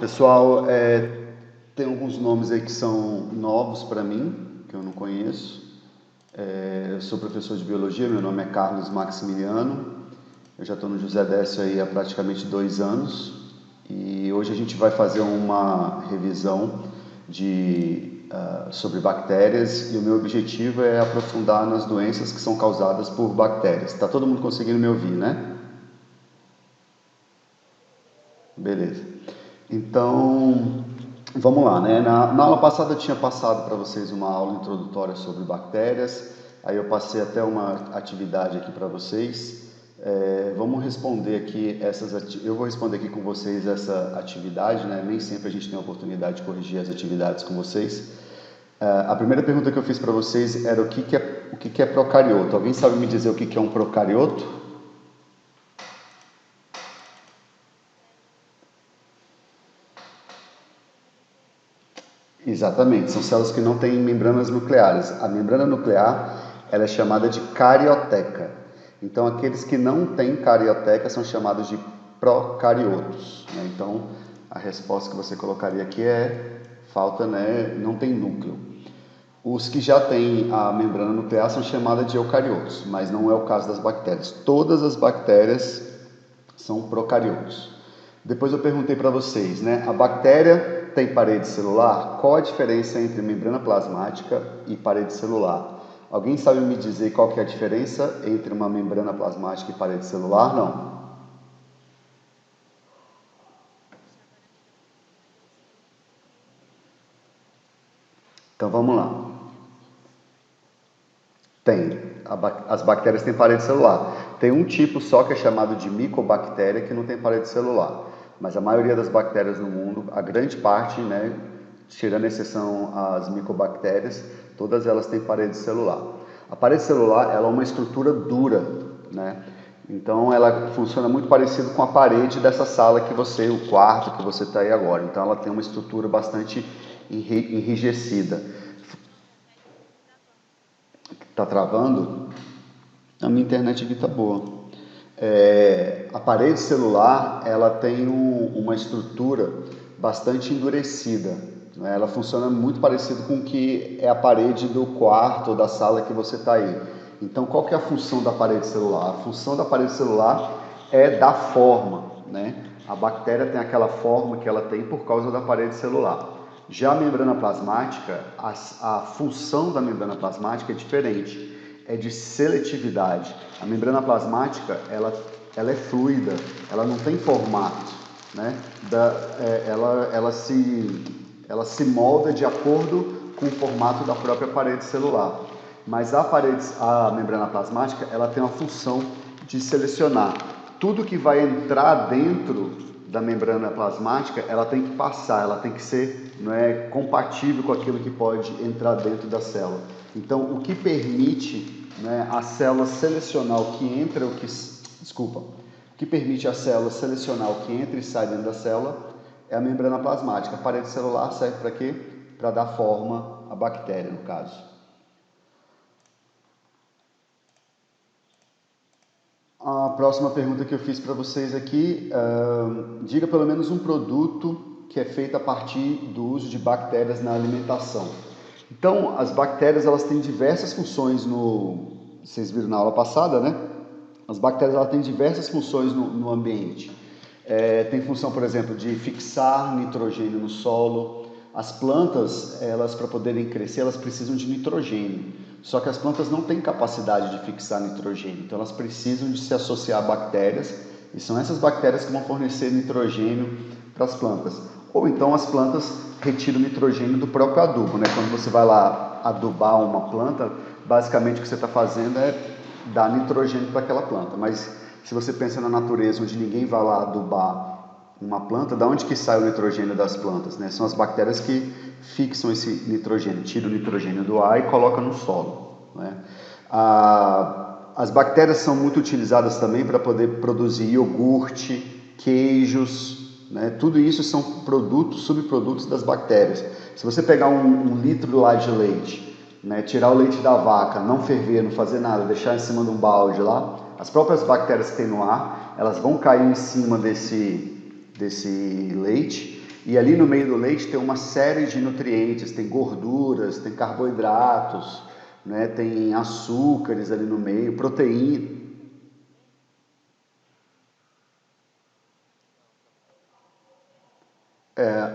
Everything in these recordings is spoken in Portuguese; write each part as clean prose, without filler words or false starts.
Pessoal, tem alguns nomes aí que são novos para mim, que eu não conheço. Eu sou professor de biologia, meu nome é Carlos Maximiliano. Eu já estou no José Décio aí há praticamente 2 anos e hoje a gente vai fazer uma revisão sobre bactérias e o meu objetivo é aprofundar nas doenças que são causadas por bactérias. Está todo mundo conseguindo me ouvir, né? Beleza. Então, vamos lá, né? Na aula passada eu tinha passado para vocês uma aula introdutória sobre bactérias, aí eu passei até uma atividade aqui para vocês. Vamos responder aqui eu vou responder aqui com vocês essa atividade, né? Nem sempre a gente tem a oportunidade de corrigir as atividades com vocês. A primeira pergunta que eu fiz para vocês era o que é procarioto. Alguém sabe me dizer o que é um procarioto? Exatamente, são células que não têm membranas nucleares. A membrana nuclear ela é chamada de carioteca. Então, aqueles que não têm carioteca são chamados de procariotos, né? Então, a resposta que você colocaria aqui falta, né? Não tem núcleo. Os que já têm a membrana nuclear são chamadas de eucariotos, mas não é o caso das bactérias. Todas as bactérias são procariotos. Depois eu perguntei para vocês, né? A bactéria tem parede celular? Qual a diferença entre membrana plasmática e parede celular? Alguém sabe me dizer qual que é a diferença entre uma membrana plasmática e parede celular? Não. Então vamos lá. As bactérias têm parede celular. Tem um tipo só que é chamado de micobactéria que não tem parede celular. Mas a maioria das bactérias no mundo, a grande parte, né, tirando a exceção as micobactérias, todas elas têm parede celular. A parede celular ela é uma estrutura dura, né? Então ela funciona muito parecido com a parede dessa sala o quarto que você está aí agora. Então ela tem uma estrutura bastante enrijecida. Tá travando? A minha internet aqui tá boa. A parede celular ela tem uma estrutura bastante endurecida, né? Ela funciona muito parecido com o que é a parede do quarto ou da sala que você está aí. Então, qual que é a função da parede celular? A função da parede celular é dar forma, né? A bactéria tem aquela forma que ela tem por causa da parede celular. Já a membrana plasmática, a função da membrana plasmática é diferente, é de seletividade. A membrana plasmática, ela é fluida, ela não tem formato, né? Ela se molda de acordo com o formato da própria parede celular. Mas a membrana plasmática, ela tem uma função de selecionar. Tudo que vai entrar dentro da membrana plasmática, ela tem que passar, ela tem que ser, não é, compatível com aquilo que pode entrar dentro da célula. Então, o que permite, né, a célula selecionar o que entra, o que permite a célula selecionar o que entra e sai dentro da célula é a membrana plasmática. A parede celular serve para quê? Para dar forma à bactéria, no caso. A próxima pergunta que eu fiz para vocês aqui, diga pelo menos um produto que é feito a partir do uso de bactérias na alimentação. Então, as bactérias elas têm diversas funções vocês viram na aula passada, né? As bactérias elas têm diversas funções no ambiente. Tem função, por exemplo, de fixar nitrogênio no solo. As plantas, elas para poderem crescer, elas precisam de nitrogênio. Só que as plantas não têm capacidade de fixar nitrogênio, então elas precisam de se associar a bactérias, e são essas bactérias que vão fornecer nitrogênio para as plantas. Ou então as plantas retiram nitrogênio do próprio adubo, né? Quando você vai lá adubar uma planta, basicamente o que você está fazendo é dar nitrogênio para aquela planta. Mas se você pensa na natureza, onde ninguém vai lá adubar uma planta, da onde que sai o nitrogênio das plantas, né? São as bactérias que fixam esse nitrogênio, tiram o nitrogênio do ar e colocam no solo, né? As bactérias são muito utilizadas também para poder produzir iogurte, queijos, né? Tudo isso são subprodutos das bactérias. Se você pegar um litro lá de leite, né, tirar o leite da vaca, não ferver, não fazer nada, deixar em cima de um balde lá, as próprias bactérias que tem no ar, elas vão cair em cima desse leite E ali no meio do leite tem uma série de nutrientes, tem gorduras, tem carboidratos, né? Tem açúcares ali no meio, proteína.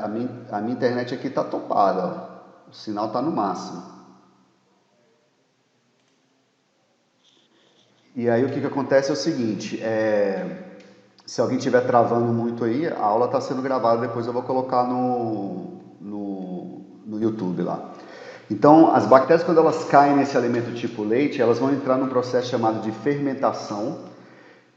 A minha internet aqui tá topada, ó. O sinal tá no máximo. E aí o que acontece é o seguinte, se alguém estiver travando muito aí, a aula está sendo gravada, depois eu vou colocar no YouTube lá. Então, as bactérias, quando elas caem nesse alimento tipo leite, elas vão entrar num processo chamado de fermentação.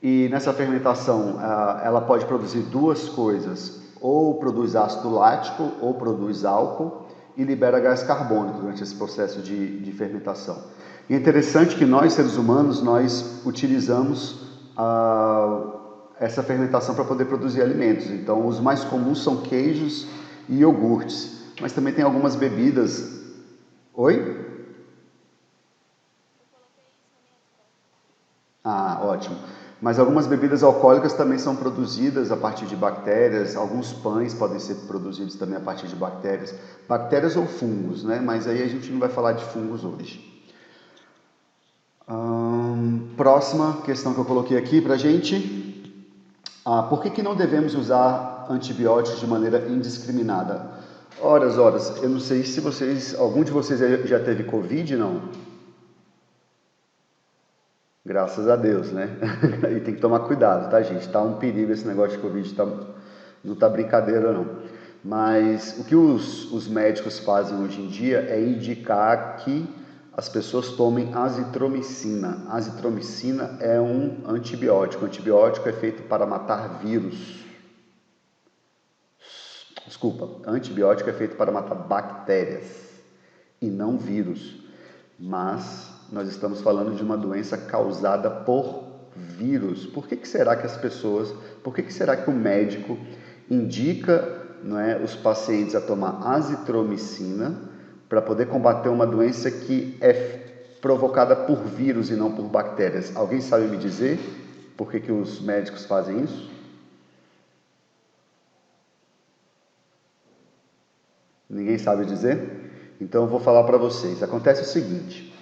E nessa fermentação, ela pode produzir duas coisas: ou produz ácido lático, ou produz álcool, e libera gás carbônico durante esse processo de fermentação. E é interessante que nós, seres humanos, nós utilizamos essa fermentação para poder produzir alimentos. Então, os mais comuns são queijos e iogurtes, mas também tem algumas bebidas. Oi? Ah, ótimo. Mas algumas bebidas alcoólicas também são produzidas a partir de bactérias, alguns pães podem ser produzidos também a partir de bactérias ou fungos, né? Mas aí a gente não vai falar de fungos hoje. Próxima questão que eu coloquei aqui pra gente. Por que não devemos usar antibióticos de maneira indiscriminada? Horas, eu não sei se algum de vocês já teve Covid, não? Graças a Deus, né? E tem que tomar cuidado, tá, gente? Tá um perigo esse negócio de Covid, não tá brincadeira, não. Mas o que os médicos fazem hoje em dia é indicar que as pessoas tomem azitromicina. Azitromicina é um antibiótico. O antibiótico é feito para matar vírus. Desculpa, antibiótico é feito para matar bactérias e não vírus. Mas nós estamos falando de uma doença causada por vírus. Por que será que o médico indica, não é, os pacientes a tomar azitromicina para poder combater uma doença que é provocada por vírus e não por bactérias? Alguém sabe me dizer por que os médicos fazem isso? Ninguém sabe dizer? Então eu vou falar para vocês. Acontece o seguinte: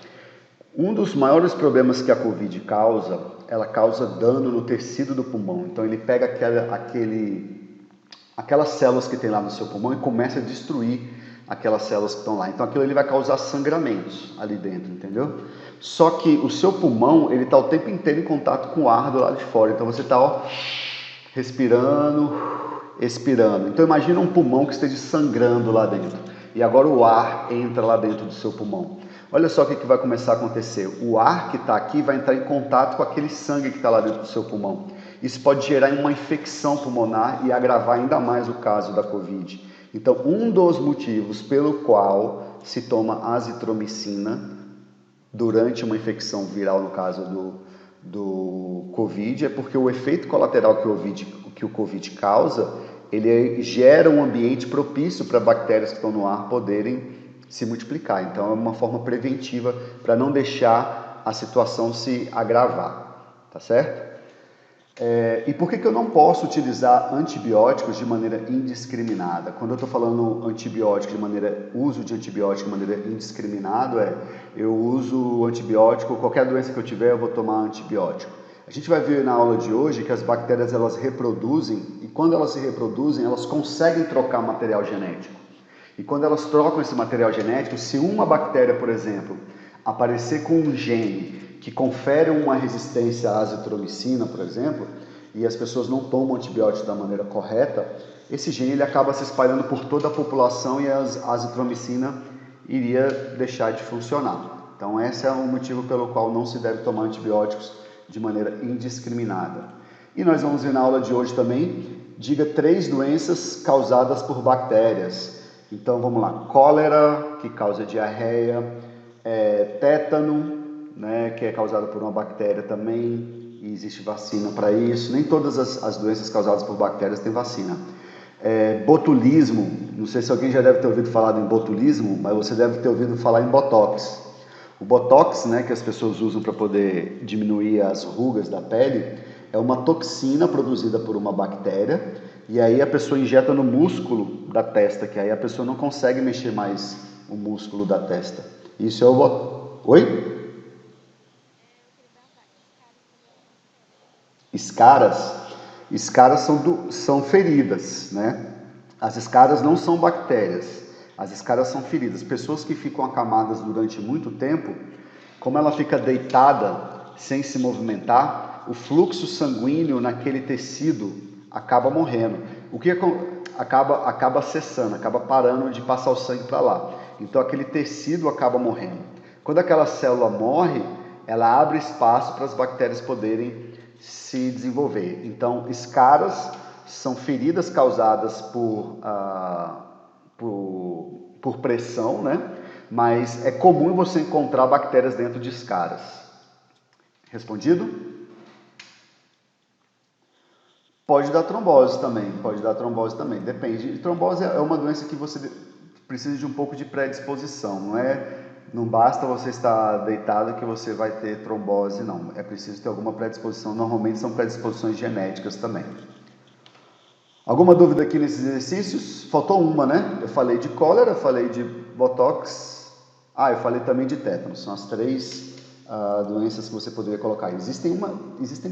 um dos maiores problemas que a Covid causa, ela causa dano no tecido do pulmão. Então ele pega aquelas células que tem lá no seu pulmão e começa a destruir aquelas células que estão lá. Então aquilo ele vai causar sangramentos ali dentro, entendeu? Só que o seu pulmão, ele está o tempo inteiro em contato com o ar do lado de fora. Então você está respirando, expirando. Então imagina um pulmão que esteja sangrando lá dentro. E agora o ar entra lá dentro do seu pulmão. Olha só o que vai começar a acontecer. O ar que está aqui vai entrar em contato com aquele sangue que está lá dentro do seu pulmão. Isso pode gerar uma infecção pulmonar e agravar ainda mais o caso da Covid. Então, um dos motivos pelo qual se toma azitromicina durante uma infecção viral, no caso do Covid, é porque o efeito colateral que o Covid causa, ele gera um ambiente propício para bactérias que estão no ar poderem se multiplicar. Então é uma forma preventiva para não deixar a situação se agravar, tá certo? E por que eu não posso utilizar antibióticos de maneira indiscriminada? Quando eu estou falando uso de antibiótico de maneira indiscriminada, eu uso antibiótico, qualquer doença que eu tiver eu vou tomar antibiótico. A gente vai ver na aula de hoje que as bactérias elas reproduzem e quando elas se reproduzem elas conseguem trocar material genético. E quando elas trocam esse material genético, se uma bactéria, por exemplo, aparecer com um gene que confere uma resistência à azitromicina, por exemplo, e as pessoas não tomam antibiótico da maneira correta, esse gene ele acaba se espalhando por toda a população e a azitromicina iria deixar de funcionar. Então esse é o motivo pelo qual não se deve tomar antibióticos de maneira indiscriminada. E nós vamos ver na aula de hoje também, diga 3 doenças causadas por bactérias. Então vamos lá, cólera, que causa diarreia, tétano, né, que é causado por uma bactéria também, e existe vacina para isso. Nem todas as doenças causadas por bactérias têm vacina. Botulismo, não sei se alguém já deve ter ouvido falar em botulismo, mas você deve ter ouvido falar em botox. O botox, né, que as pessoas usam para poder diminuir as rugas da pele, é uma toxina produzida por uma bactéria e aí a pessoa injeta no músculo da testa, que aí a pessoa não consegue mexer mais o músculo da testa. Isso é o... Oi? Escaras? Escaras são feridas, né? As escaras não são bactérias, as escaras são feridas. Pessoas que ficam acamadas durante muito tempo, como ela fica deitada sem se movimentar, o fluxo sanguíneo naquele tecido acaba morrendo. O que acaba cessando, acaba parando de passar o sangue para lá. Então aquele tecido acaba morrendo. Quando aquela célula morre, ela abre espaço para as bactérias poderem se desenvolver. Então, escaras são feridas causadas por pressão, né? Mas é comum você encontrar bactérias dentro de escaras. Respondido? Pode dar trombose também, depende. Trombose é uma doença que você precisa de um pouco de predisposição, não basta você estar deitado que você vai ter trombose, não. É preciso ter alguma predisposição, normalmente são predisposições genéticas também. Alguma dúvida aqui nesses exercícios? Faltou uma, né? Eu falei de cólera, falei de botox, eu falei também de tétano. São as três doenças que você poderia colocar. Existem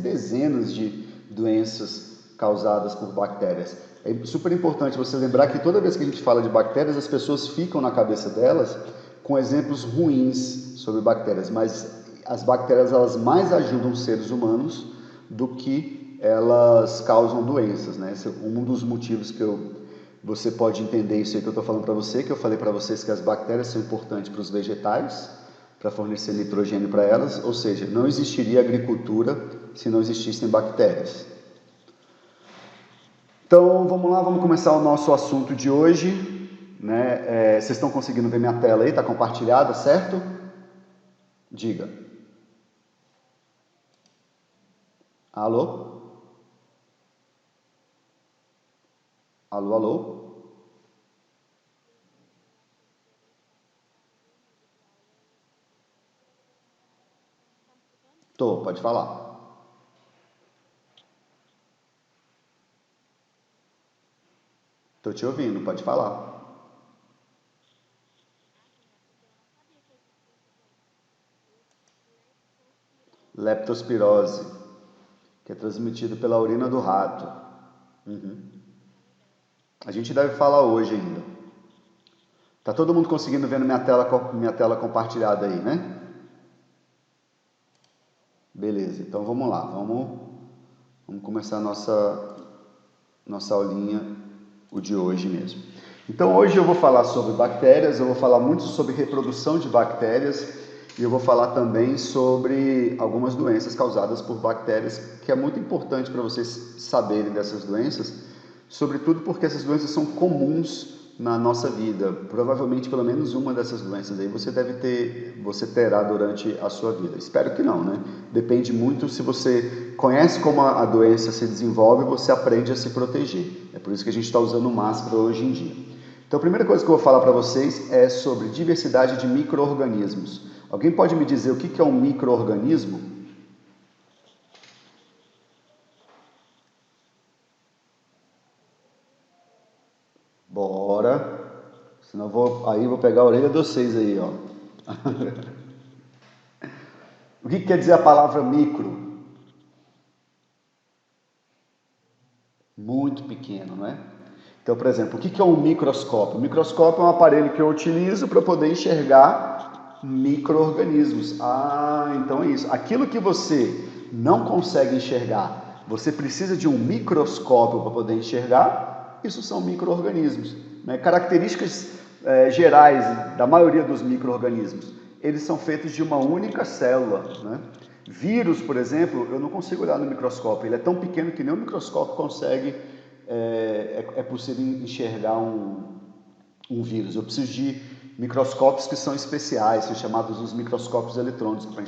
dezenas de doenças causadas por bactérias. É super importante você lembrar que toda vez que a gente fala de bactérias, as pessoas ficam na cabeça delas com exemplos ruins sobre bactérias, mas as bactérias elas mais ajudam os seres humanos do que elas causam doenças, né? Esse é um dos motivos que você pode entender isso aí que eu estou falando para você, que eu falei para vocês que as bactérias são importantes para os vegetais, para fornecer nitrogênio para elas, ou seja, não existiria agricultura se não existissem bactérias. Então, vamos lá, vamos começar o nosso assunto de hoje. Né? Vocês estão conseguindo ver minha tela aí? Está compartilhada, certo? Diga. Alô? Alô, alô? Tô, pode falar. Tô te ouvindo, pode falar. Leptospirose, que é transmitido pela urina do rato. Uhum. A gente deve falar hoje ainda. Tá todo mundo conseguindo ver minha tela compartilhada aí, né? Beleza, então vamos lá. Vamos começar a nossa aulinha, o de hoje mesmo. Então hoje eu vou falar sobre bactérias, eu vou falar muito sobre reprodução de bactérias e eu vou falar também sobre algumas doenças causadas por bactérias, que é muito importante para vocês saberem dessas doenças, sobretudo porque essas doenças são comuns na nossa vida. Provavelmente pelo menos uma dessas doenças aí você terá durante a sua vida. Espero que não, né? Depende muito se você conhece como a doença se desenvolve, você aprende a se proteger. É por isso que a gente está usando máscara hoje em dia. Então a primeira coisa que eu vou falar para vocês é sobre diversidade de micro-organismos. Alguém pode me dizer o que é um micro-organismo? Bora, senão eu vou pegar a orelha de vocês aí, ó. O que quer dizer a palavra micro? Muito pequeno, não é? Então, por exemplo, o que é um microscópio? O microscópio é um aparelho que eu utilizo para poder enxergar micro-organismos. Então é isso. Aquilo que você não consegue enxergar, você precisa de um microscópio para poder enxergar, isso são micro-organismos. Né? Características gerais da maioria dos micro-organismos, eles são feitos de uma única célula. Né? Vírus, por exemplo, eu não consigo olhar no microscópio, ele é tão pequeno que nem o microscópio consegue, é possível enxergar um vírus. Eu preciso de microscópios que são especiais, são chamados os microscópios eletrônicos para